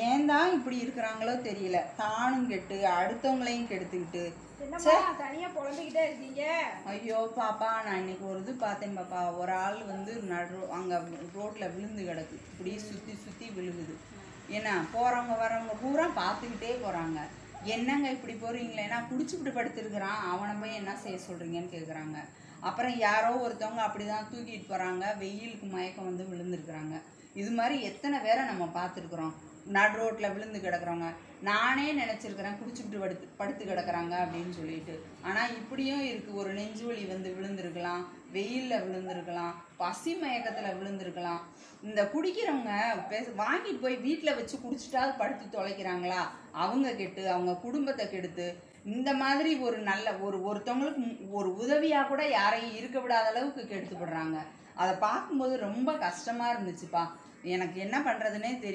ஏன் தான் இப்படி இருக்கிறாங்களோ தெரியல. தானும் கெட்டு அடுத்தவங்களையும் கெடுத்துக்கிட்டு. தனியா புலம்பிக்கிட்டே இருக்கீங்க. ஐயோ பாப்பா, நான் இன்னைக்கு ஒரு இது பார்த்தேன் பாப்பா. ஒரு ஆள் வந்து அங்கே ரோட்டில் விழுந்து கிடக்கு. இப்படி சுற்றி சுற்றி விழுகுது. ஏன்னா போகிறவங்க வரவங்க பூரா பார்த்துக்கிட்டே போகிறாங்க. என்னங்க இப்படி போகிறீங்களே, ஏன்னா குடிச்சுக்கிட்டு படுத்துருக்குறான், அவனை போய் என்ன செய்ய சொல்கிறீங்கன்னு கேட்குறாங்க. அப்புறம் யாரோ ஒருத்தவங்க அப்படி தான் தூக்கிட்டு போகிறாங்க, வெயிலுக்கு மயக்கம் வந்து விழுந்துருக்குறாங்க. இது மாதிரி எத்தனை பேரை நம்ம பார்த்துருக்குறோம் நடு ரோட்டில் விழுந்து கிடக்குறவங்க. நானே நினச்சிருக்கிறேன் குடிச்சுக்கிட்டு படுத்து கிடக்குறாங்க அப்படின்னு சொல்லிட்டு. ஆனால் இப்படியும் இருக்குது. ஒரு நெஞ்சு வலி வந்து விழுந்திருக்கலாம், வெயிலில் விழுந்திருக்கலாம், பசி மயக்கத்தில் விழுந்திருக்கலாம். இந்த குடிக்கிறவங்க வாங்கிட்டு போய் வீட்டில் வச்சு குடிச்சிட்டாவது படுத்து தொலைக்கிறாங்களா, அவங்க கெட்டு அவங்க குடும்பத்தை கெடுத்து இந்த மாதிரி ஒரு நல்ல ஒருத்தவங்களுக்கு ஒரு உதவியாக கூட யாரையும் இருக்க விடாத அளவுக்கு கெடுத்துப்படுறாங்க. அதை பார்க்கும்போது ரொம்ப கஷ்டமாக இருந்துச்சுப்பா. எனக்கு என்ன பண்ணுறதுனே தெரியல.